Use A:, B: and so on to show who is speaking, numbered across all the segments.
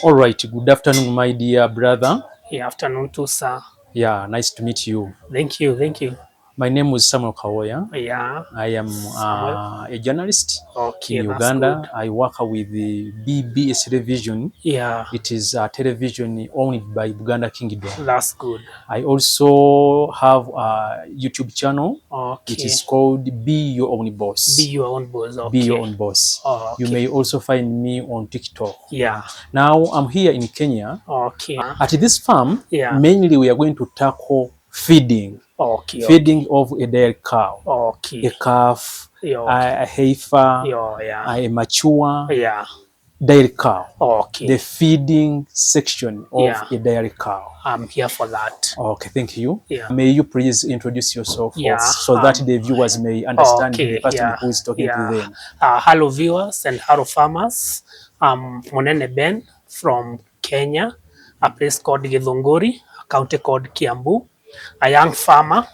A: All right, good afternoon, my dear brother.
B: Good afternoon too, sir.
A: Yeah, nice to meet you.
B: Thank you, thank you.
A: My name is Samuel Kawoya.
B: Yeah,
A: I am
B: Samuel.
A: a journalist in
B: Okay, that's good.
A: Uganda. I work with the BBS television.
B: Yeah,
A: It is a television owned by Uganda Kingdom.
B: that's good.
A: I also have a YouTube channel. It
B: Okay,
A: is called Be Your Own
B: be
A: Boss.
B: your own boss.
A: Be Your
B: Okay,
A: Own Boss. You
B: okay.
A: may also find me on TikTok.
B: Yeah,
A: Now I'm here in Kenya.
B: okay.
A: At this farm,
B: Yeah,
A: mainly we are going to tackle feeding.
B: okay, okay,
A: Feeding of a dairy cow, a
B: okay.
A: calf,
B: Yeah, okay.
A: a heifer,
B: Yeah, yeah,
A: a mature
B: yeah.
A: dairy cow. The
B: Okay,
A: feeding section of
B: yeah.
A: a dairy cow.
B: I'm here for that.
A: Okay, thank you.
B: Yeah,
A: May you please introduce yourself
B: yeah.
A: so that the viewers may understand the
B: Okay,
A: person
B: yeah,
A: who is talking to
B: yeah.
A: them.
B: Hello viewers and hello farmers. I'm Monene Ben from Kenya, a place called Githunguri, a county called Kiambu, a young farmer,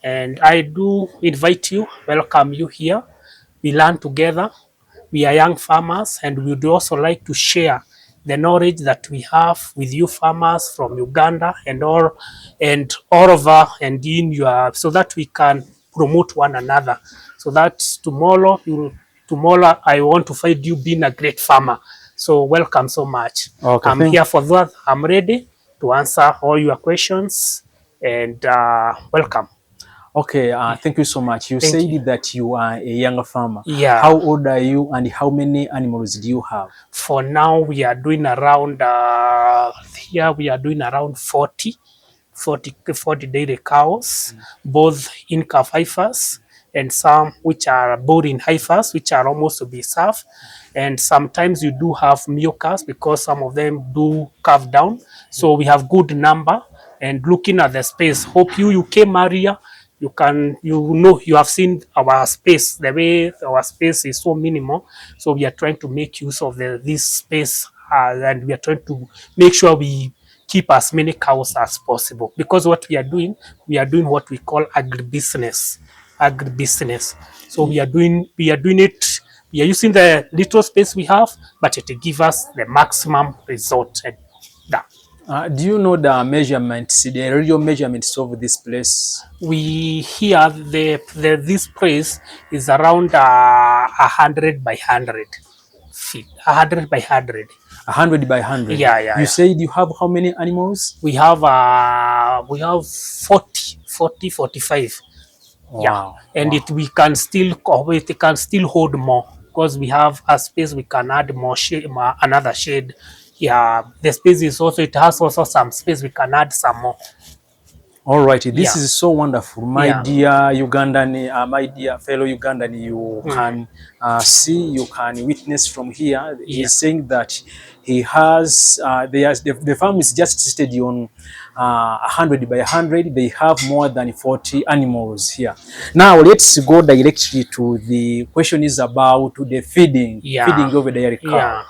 B: and I do invite you, welcome you here. We learn together. We are young farmers, and we would also like to share the knowledge that we have with you farmers from Uganda and all over and in your, so that we can promote one another. So that tomorrow I want to find you being a great farmer. So welcome so much.
A: Okay,
B: I'm here for that. I'm ready to answer all your questions and welcome.
A: okay. Thank you so much. You
B: Thank
A: said
B: you.
A: that you are a younger farmer.
B: Yeah.
A: How old are you and how many animals do you have?
B: For now, we are doing around here we are doing around 40 dairy cows, both in-calf heifers and some which are boarding heifers, which are almost to be served. And sometimes you do have milkers because some of them do calve down. So we have good number. And looking at the space, hope you came earlier. You have seen our space, the way our space is so minimal. So we are trying to make use of this space, and we are trying to make sure we keep as many cows as possible, because what we are doing what we call agribusiness. So we are doing it, we are using the little space we have, but it give us the maximum result. And that
A: Do you know the measurements, the real measurements of this place?
B: we here this place is around 100 by 100 feet, 100 by 100.
A: 100 by 100.
B: Yeah, yeah,
A: You
B: yeah.
A: said you have how many animals?
B: We have 40, 45. Yeah,
A: Wow,
B: and
A: wow.
B: it can still hold more because we have a space we can add more shade, another shade. Yeah, the space is also, it has also some space we can add some more.
A: All right, this
B: Yeah,
A: is so wonderful, my
B: yeah.
A: dear Ugandan, my dear fellow Ugandan. You
B: Mm.
A: can see, you can witness from here.
B: Yeah.
A: He's saying that he has, the farm is just listed on 100 by 100. They have more than 40 animals here. Now let's go directly to the question is about the
B: Yeah,
A: feeding of a dairy cow.
B: yeah.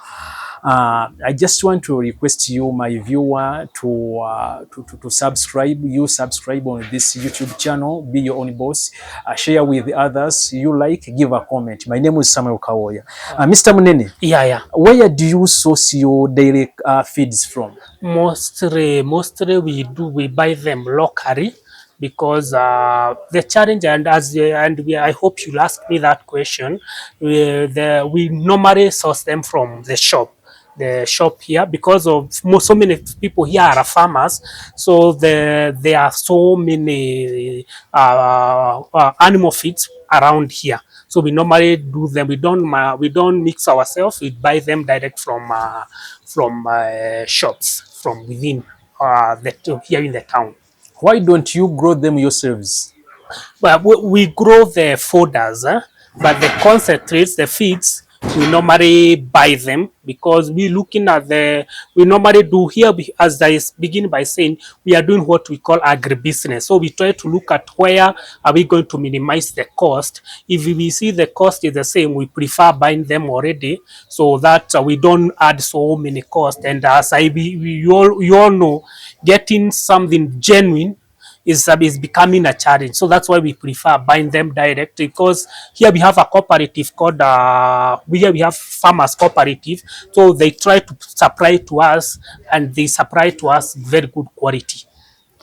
A: I just want to request you, my viewer, to subscribe. You subscribe on this YouTube channel, Be Your Own Boss. Share with others. You like, give a comment. My name is Samuel Kawoya. Mr. Munene,
B: Yeah, yeah.
A: where do you source your daily feeds from?
B: Mostly we buy them locally, because the challenge, I hope you'll ask me that question. We normally source them from the shop here, because of so many people here are farmers. So there are so many animal feeds around here. So we normally do them. We don't mix ourselves. We buy them direct from shops from within here in the town.
A: Why don't you grow them yourselves?
B: But we grow the fodders, but the concentrates, the feeds, we normally buy them, because we normally do here, as I begin by saying, we are doing what we call agribusiness. So we try to look at where are we going to minimize the cost. If we see the cost is the same, we prefer buying them already, so that we don't add so many costs. And as you all know, getting something genuine is becoming a challenge. So that's why we prefer buying them direct, because here we have a cooperative called here we have farmers cooperative. So they try to supply to us, and they supply to us very good quality.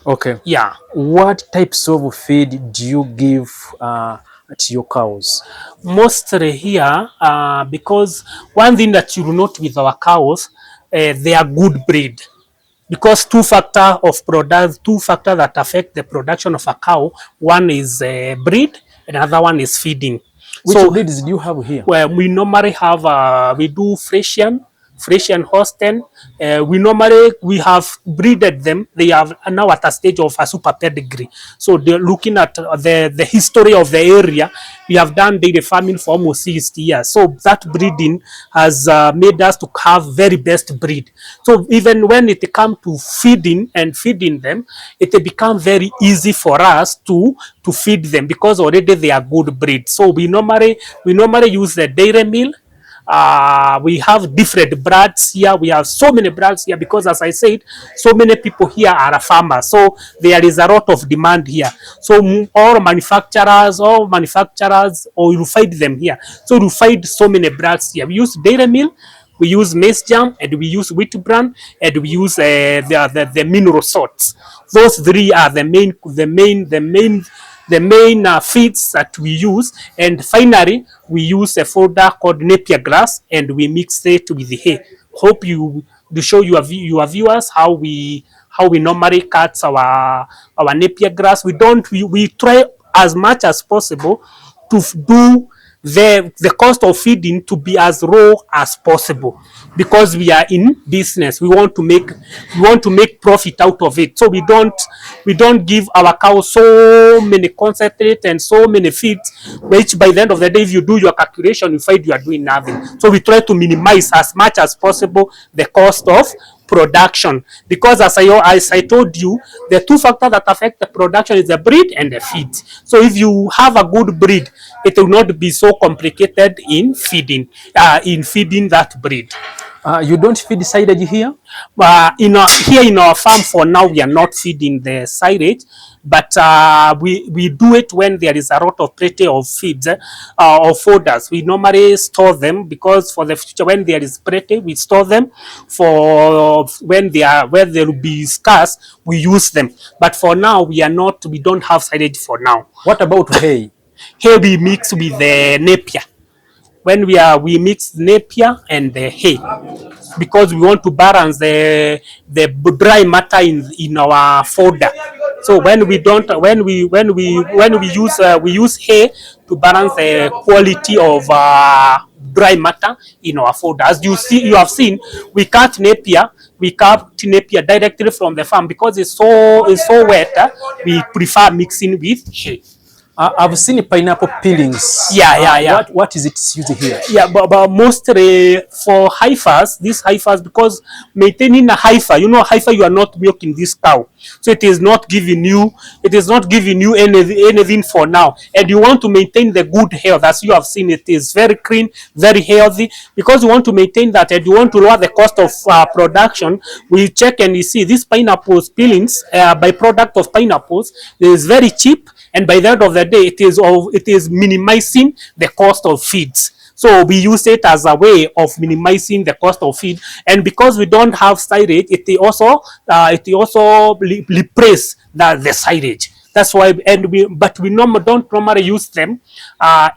A: Okay.
B: Yeah.
A: What types of feed do you give to your cows?
B: Mostly here, because one thing that you will note with our cows, they are good breed. Because two factors that affect the production of a cow. One is breed, and another one is feeding.
A: Which
B: So
A: breeds do you have here?
B: well, we normally have we do Frisian Holstein. We have breeded them. They are now at a stage of a super pedigree. So they're looking at the history of the area. We have done dairy farming for almost 60 years. So that breeding has made us to have very best breed. So even when it comes to feeding them, it become very easy for us to feed them, because already they are good breed. So we normally use the dairy meal. We have different brands here. We have so many brands here because, as I said, so many people here are farmers. So there is a lot of demand here. So all manufacturers, or you find them here. So you find so many brands here. We use dairy meal, we use maize jam, and we use wheat bran, and we use the mineral salts. Those three are the main feeds that we use. And finally, we use a fodder called napier grass, and we mix it with the hay. Hope you to show your viewers how we normally cut our napier grass. We try as much as possible to do the cost of feeding to be as low as possible, because we are in business. We want to make profit out of it. So we don't give our cows so many concentrate and so many feeds, which by the end of the day, if you do your calculation, you find you are doing nothing. So we try to minimize as much as possible the cost of production, because as I told you, the two factors that affect the production is the breed and the feed. So if you have a good breed, it will not be so complicated in feeding that breed.
A: You don't feed silage here?
B: Here in our farm, for now, we are not feeding the silage, but we do it when there is a lot of plenty of feeds or fodders. We normally store them, because for the future, when there is plenty, we store them. For when they will be scarce, we use them. But for now, we don't have silage for now.
A: What about hay?
B: Here we mix with the napier. We mix napier and the hay, because we want to balance the dry matter in our fodder. So when we use hay to balance the quality of dry matter in our fodder. As you have seen, we cut napier directly from the farm, because it's so wet. We prefer mixing with hay.
A: I've seen pineapple peelings.
B: Yeah.
A: What is it used here?
B: Yeah, but mostly for heifers, because maintaining a heifer, heifer, you are not milking this cow, so it is not giving you anything for now, and you want to maintain the good health. As you have seen, it is very clean, very healthy. Because you want to maintain that, and you want to lower the cost of production, we check and we see these pineapples peelings, by product of pineapples, is very cheap, and by the end of the day, it is minimizing the cost of feeds. So we use it as a way of minimizing the cost of feed, and because we don't have silage, it also replace the silage. That's why, but we don't normally use them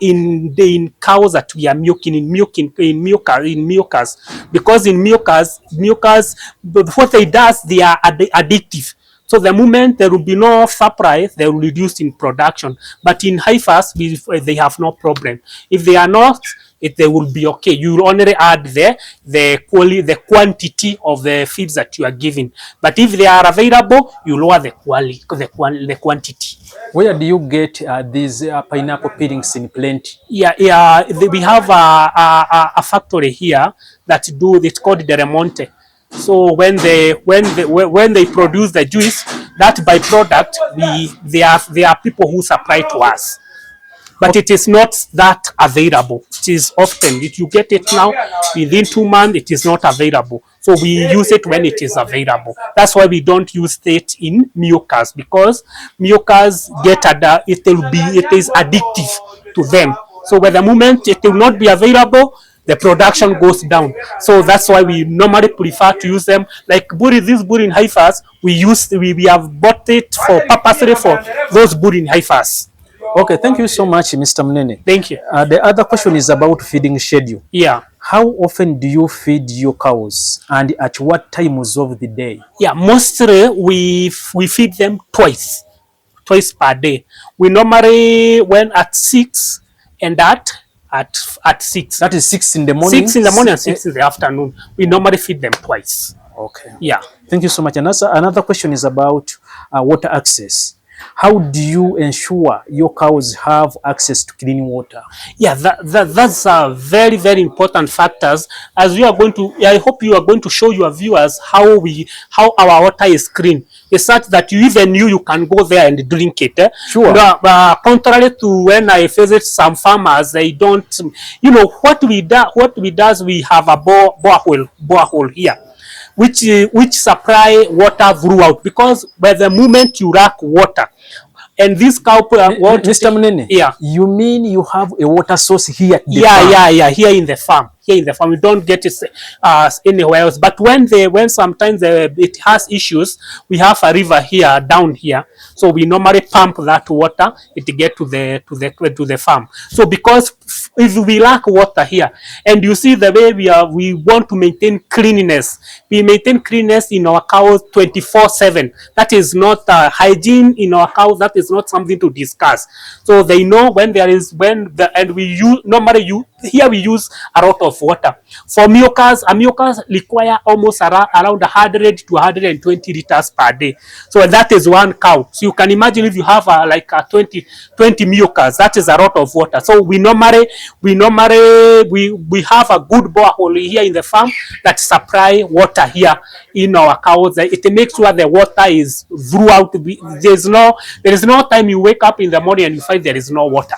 B: in cows that we are milking in milkers, because in milkers, what they does, they are addictive. So the moment there will be no supply, they will reduce in production. But in heifers, they have no problem. If they are not, they will be okay. You will only add the quantity of the feeds that you are giving. But if they are available, you lower the quantity.
A: Where do you get these pineapple peelings in plenty?
B: Yeah. We have a factory here it's called the Remonte. So when they produce the juice, that byproduct, there are people who supply to us. but it is not that available. It is often, if you get it now, within 2 months, it is not available. So we use it when it is available. That's why we don't use it in mucus, because mucus it is addictive to them. So by the moment it will not be available, the production goes down. So that's why we normally prefer to use them. Like these breeding heifers, we have bought it for purposely for those breeding heifers.
A: Okay, thank you so much, Mr. Munene.
B: Thank you.
A: The other question is about feeding schedule.
B: Yeah.
A: How often do you feed your cows, and at what times of the day?
B: Yeah, mostly we feed them twice per day. We normally, when at 6 and at 6.
A: That is 6 in the morning.
B: 6 in the morning and 6 in the afternoon. We normally feed them twice.
A: Okay.
B: Yeah.
A: Thank you so much. And another question is about water access. How do you ensure your cows have access to clean water?
B: Yeah, that's very, very important factors. As we are going to, I hope you are going to show your viewers how our water is clean. It's such that you can go there and drink it.
A: Sure.
B: Contrary to when I visit some farmers, they don't. What we do, we have a borehole here, which supply water throughout, because by the moment you lack water, and this cow
A: Mr. Munene,
B: yeah,
A: you mean you have a water source here at the
B: farm?
A: Yeah,
B: here in the farm. We don't get it anywhere else. But when sometimes it has issues, we have a river here, down here. So we normally pump that water, it get to the farm. So because if we lack water here, and you see the way we want to maintain cleanliness. We maintain cleanliness in our cows 24/7. That is not hygiene in our cows. That is not something to discuss. So they know we use a lot of water. For mucus, a mucus require almost around 100 to 120 liters per day. So that is one cow. So you can imagine if you have 20 mucus, that is a lot of water. So we normally have a good borehole here in the farm that supply water here in our cows. It makes sure the water is throughout. There is no time you wake up in the morning and you find there is no water.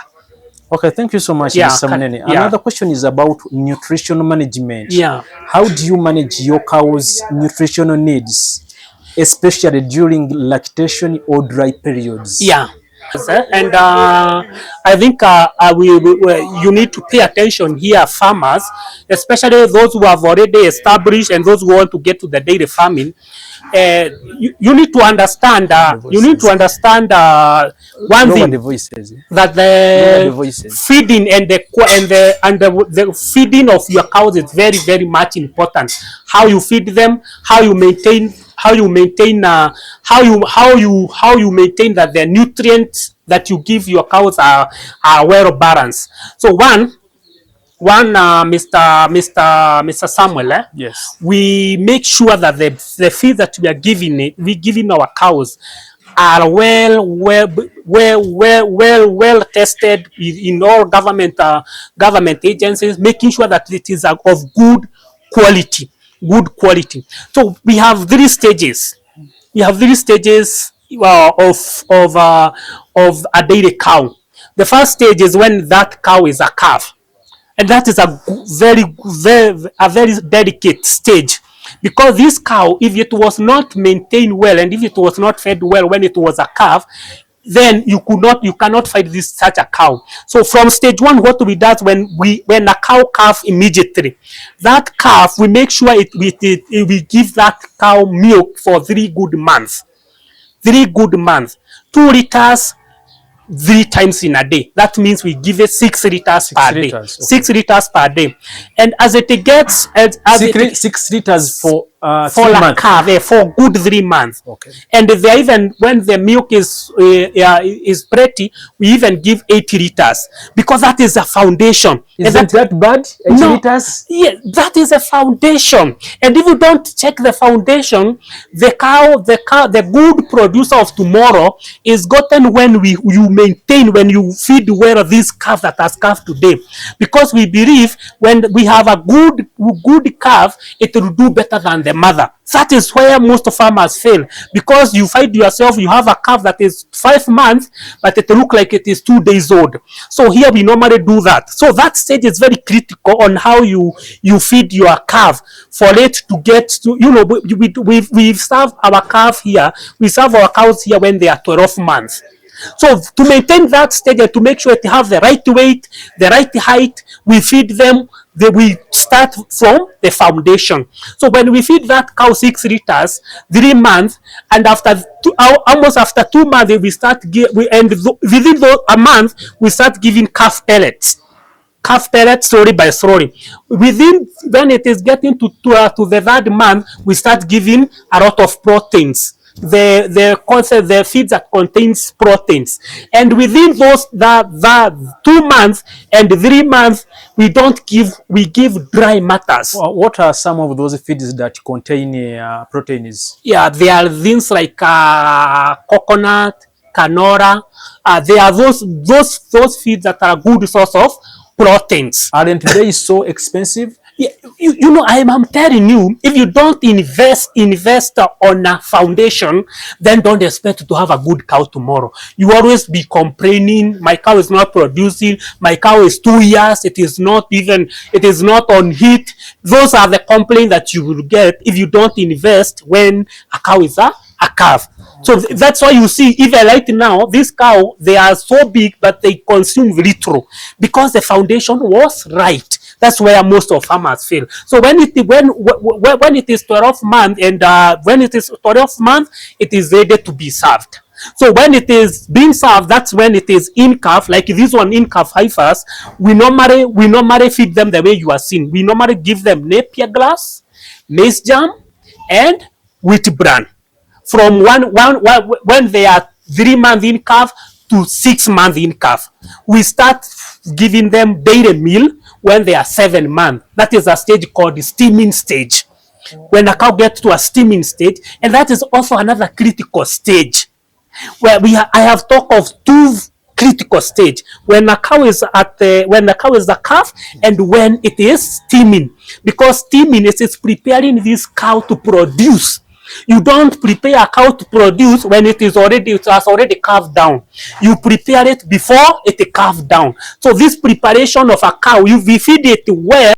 A: Okay, thank you so much, Mr. Munene. Another question is about nutrition management.
B: Yeah.
A: How do you manage your cows' nutritional needs, especially during lactation or dry periods?
B: Yeah. And I think you need to pay attention here, farmers, especially those who have already established and those who want to get to the dairy farming. You need to understand. One thing, that the feeding and the feeding of your cows is very, very much important. How you feed them, how you maintain that the nutrients that you give your cows are well balanced. So Mr. Samuel,
A: yes,
B: we make sure that the feed that we are giving our cows are well tested in all government agencies, making sure that it is of good quality. So we have 3 stages. Of a dairy cow. The first stage is when that cow is a calf, and that is a very delicate stage, because this cow, if it was not maintained well and if it was not fed well when it was a calf, then you cannot find such a cow. So from stage 1, what we do when a cow calf immediately, that calf, we make sure we give that cow milk for 3 good months. 2 liters 3 times in a day. That means we give it 6 liters per day. Okay. 6 liters per day. And as it gets
A: 6 liters for
B: a calf, for good 3 months.
A: Okay.
B: And they even, when the milk is pretty, we even give 80 liters, because that is a foundation.
A: Isn't that bad? 80 liters?
B: Yeah, that is a foundation. And if you don't check the foundation, the good producer of tomorrow is gotten when when you feed well this calf that has calf today. Because we believe when we have a good calf, it will do better than the mother. That is where most farmers fail, because you find yourself, you have a calf that is 5 months, but it look like it is 2 days old. So here we normally do that. So that stage is very critical on how you feed your calf for it to get to, we serve our calf here, we serve our cows here when they are 12 months. So to maintain that stage and to make sure they have the right weight, the right height, we feed them. We start from the foundation. So when we feed that cow 6 liters, 3 months, and almost after 2 months, within a month, we start giving calf pellets. Calf pellets slowly by slowly. Within, when it is getting to the 3rd month, we start giving a lot of proteins. The feeds that contains proteins, and within the 2 months and 3 months, we give dry matters.
A: What are some of those feeds that contain proteins?
B: Yeah, there are things like coconut, canola. There are those feeds that are a good source of proteins.
A: Aren't they so expensive?
B: Yeah, I'm telling you, if you don't invest on a foundation, then don't expect to have a good cow tomorrow. You always be complaining, my cow is not producing, my cow is 2 years, it is not on heat. Those are the complaints that you will get if you don't invest when a cow is a calf. So that's why you see, even right now, this cow, they are so big, but they consume little because the foundation was right. That's where most of farmers fail. So when it is 12 months, and when it is 12 months, it is ready to be served. So when it is being served, that's when it is in calf, like this one in calf heifers. We normally feed them the way you are seeing. We normally give them Napier grass, maize germ, and wheat bran. From when they are 3 months in calf to 6 months in calf, we start giving them daily meal when they are 7 months. That is a stage called the steaming stage. When a cow gets to a steaming stage, and that is also another critical stage, where I have talked of 2 critical stage: when a cow is a calf, and when it is steaming. Because steaming is preparing this cow to produce. You don't prepare a cow to produce when it has already calved down. You prepare it before it calves down. So this preparation of a cow, we feed it well.